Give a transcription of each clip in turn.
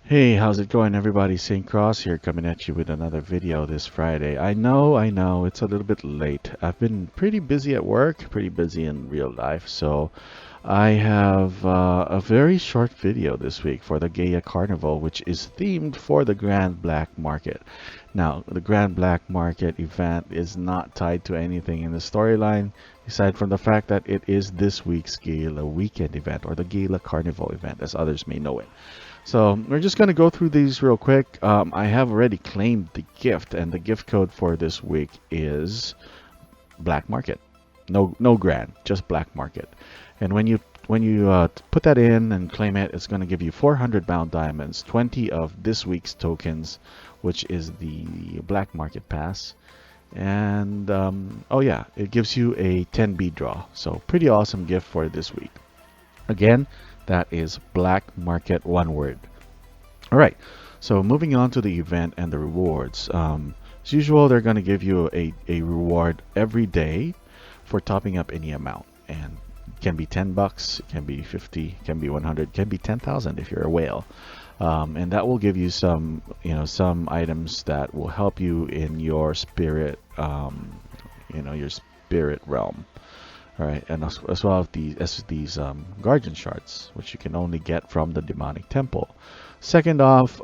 Hey, how's it going, everybody? St. Cross here, coming at you with another video this Friday. I know, it's a little bit late. I've been pretty busy at work, pretty busy in real life, so I have a very short video this week for the Gaia Carnival, which is themed for the Grand Black Market. Now, the Grand Black Market event is not tied to anything in the storyline, aside from the fact that it is this week's Gala weekend event, or the Gala Carnival event, as others may know it. So we're just going to go through these real quick. I have already claimed the gift, and the gift code for this week is Black Market. No grand, just Black Market. And when you put that in and claim it, it's going to give you 400 bound diamonds, 20 of this week's tokens, which is the Black Market Pass. And oh yeah, it gives you a 10B draw. So pretty awesome gift for this week. Again, that is Black Market, one word. All right, so moving on to the event and the rewards. As usual, they're going to give you a reward every day for topping up any amount. And it can be 10 bucks, it can be 50, it can be 100, it can be 10,000 if you're a whale. And that will give you some items that will help you in your spirit, your spirit realm. All right, and as well as these guardian shards, which you can only get from the demonic temple. Second off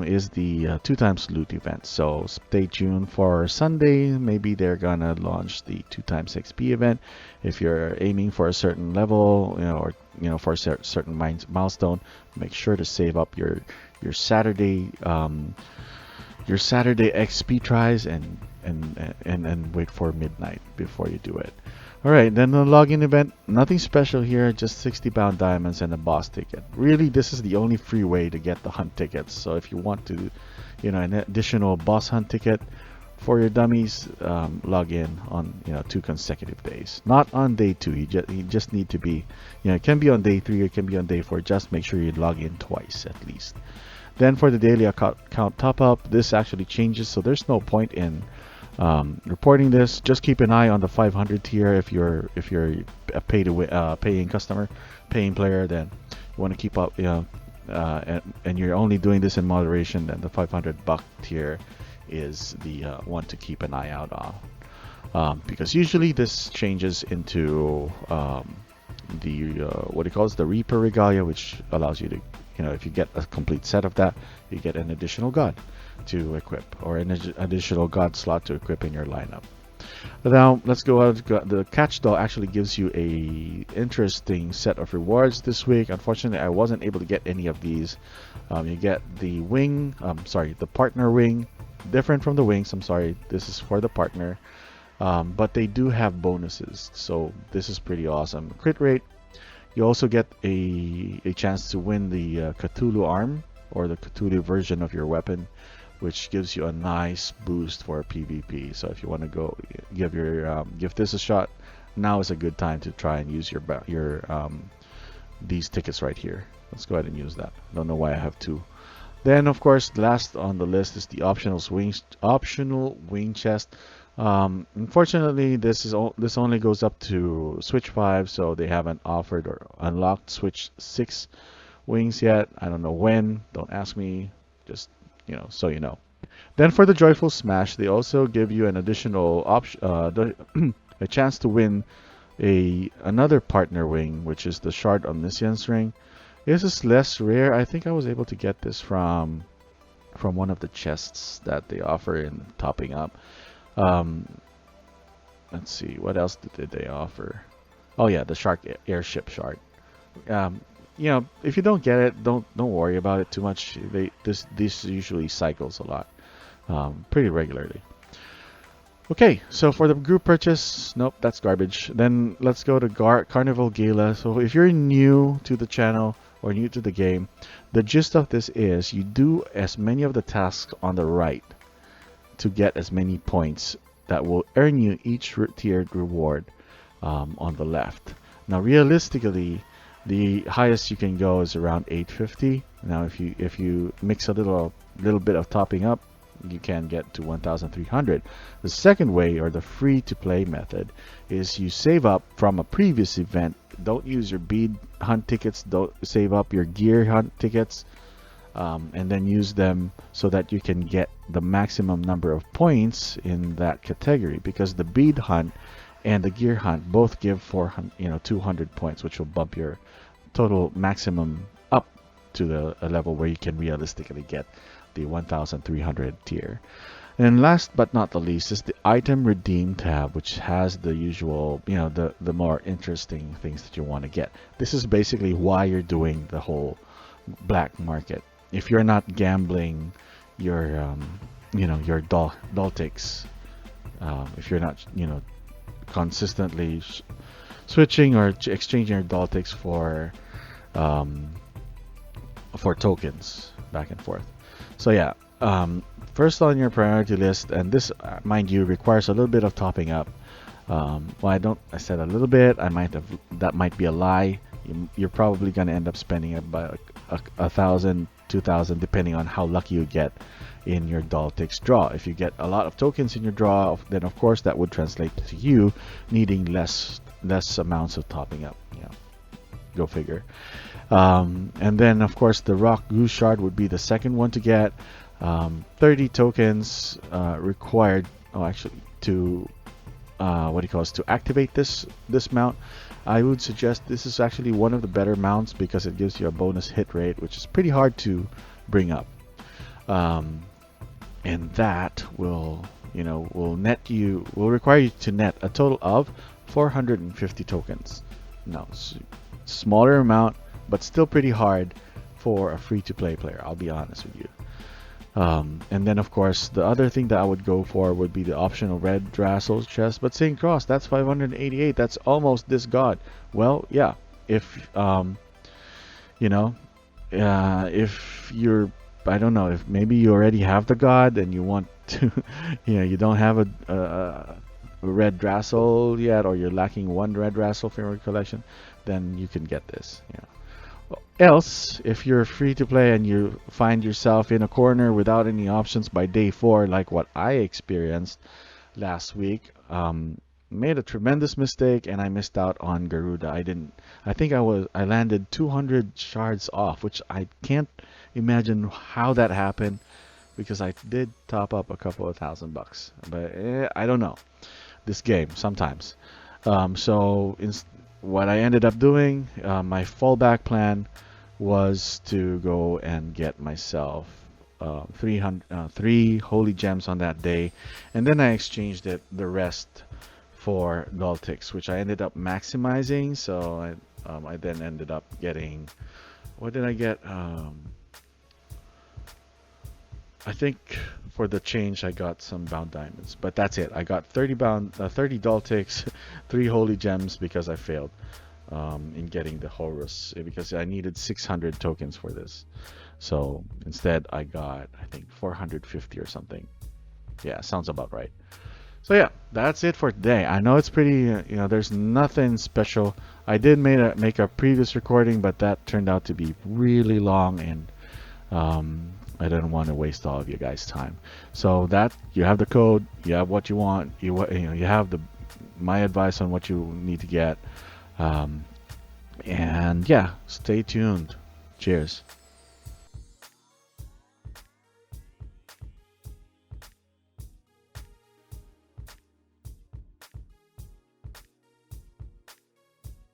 is the 2x loot event. So stay tuned for Sunday. Maybe they're gonna launch the 2x XP event. If you're aiming for a certain level, for a certain milestone, make sure to save up your Saturday XP tries and wait for midnight before you do it. Alright, then the login event, nothing special here, just 60 pound diamonds and a boss ticket. Really, this is the only free way to get the hunt tickets. So if you want to, an additional boss hunt ticket for your dummies, log in on, 2 consecutive days. Not on day 2, you just need to be, it can be on day 3, it can be on day 4, just make sure you log in twice at least. Then for the daily account top up, this actually changes, so there's no point in reporting this. Just keep an eye on the 500 tier if you're a paying customer, paying player. Then you want to keep up, and you're only doing this in moderation. Then the 500 buck tier is the one to keep an eye out on, because usually this changes into the what it calls the Reaper Regalia, which allows you to, if you get a complete set of that, you get an additional god to equip, or an additional god slot to equip in your lineup. Now let's go out. The catch doll actually gives you a interesting set of rewards this week. Unfortunately, I wasn't able to get any of these. You get the wing, the partner wing, different from the wings. I'm sorry, this is for the partner, but they do have bonuses, so this is pretty awesome. Crit rate. You also get a chance to win the Cthulhu arm, or the Cthulhu version of your weapon, which gives you a nice boost for PvP. So if you want to go give this a shot, now is a good time to try and use your these tickets right here. Let's go ahead and use that. Don't know why I have two. Then of course, last on the list is the optional wing chest. Unfortunately, this only goes up to Switch 5, so they haven't offered or unlocked Switch 6 wings yet. I don't know when. Don't ask me. Just so you know. Then for the Joyful Smash, they also give you an additional option, a chance to win another partner wing, which is the Shard Omniscience ring. This is less rare. I think I was able to get this from one of the chests that they offer in topping up. Let's see, what else did they offer? Oh yeah, the Shark Airship Shard. If you don't get it, don't worry about it too much. This usually cycles a lot, pretty regularly. Okay, so for the group purchase, nope, that's garbage. Then let's go to Carnival Gala. So if you're new to the channel or new to the game, the gist of this is you do as many of the tasks on the right to get as many points that will earn you each tiered reward on the left. Now, realistically, the highest you can go is around 850. Now, if you mix a little bit of topping up, you can get to 1,300. The second way, or the free-to-play method, is you save up from a previous event. Don't use your bead hunt tickets. Don't save up your gear hunt tickets. and then use them so that you can get the maximum number of points in that category, because the bead hunt and the gear hunt both give 400, 200 points, which will bump your total maximum up to a level where you can realistically get the 1300 tier. And last but not the least is the item redeem tab, which has the usual, the more interesting things that you want to get. This is basically why you're doing the whole black market. If you're not gambling your, your Daltics, if you're not, consistently switching or exchanging your Daltics um, for tokens back and forth. So yeah, first on your priority list, and this, mind you, requires a little bit of topping up. I said a little bit. That might be a lie. You're probably gonna end up spending about 1,000, 2,000, depending on how lucky you get in your Daltics draw. If you get a lot of tokens in your draw, then of course that would translate to you needing less amounts of topping up. Go figure. And then of course the rock goose shard would be the second one to get. 30 tokens required. Oh, actually, to to activate this mount. I would suggest this is actually one of the better mounts because it gives you a bonus hit rate, which is pretty hard to bring up. And that will require you to net a total of 450 tokens. Now, smaller amount, but still pretty hard for a free-to-play player. I'll be honest with you. And then, of course, the other thing that I would go for would be the optional red Drassel's chest. But St. Cross, that's 588. That's almost this god. Well, yeah. If if you're, I don't know, if maybe you already have the god and you want to, you don't have a red Drassel yet, or you're lacking one red Drassel from your collection, then you can get this. Else, if you're free to play and you find yourself in a corner without any options by day 4, like what I experienced last week, made a tremendous mistake and I missed out on Garuda. I landed 200 shards off, which I can't imagine how that happened, because I did top up a couple of $1,000, but I don't know. This game sometimes. What I ended up doing, my fallback plan was to go and get myself 3 holy gems on that day, and then I exchanged the rest for Daltics, which I ended up maximizing. So I then ended up getting, what did I get? I think for the change I got some bound diamonds, but that's it. I got 30 Daltics, 3 holy gems because I failed in getting the Horus, because I needed 600 tokens for this. So instead I got, I think, 450 or something. Yeah, sounds about right. So yeah, that's it for today. I know it's pretty, there's nothing special. I did make a previous recording, but that turned out to be really long, and I didn't want to waste all of you guys' time. So that you have the code, you have what you want, you have my advice on what you need to get, and yeah, stay tuned. Cheers.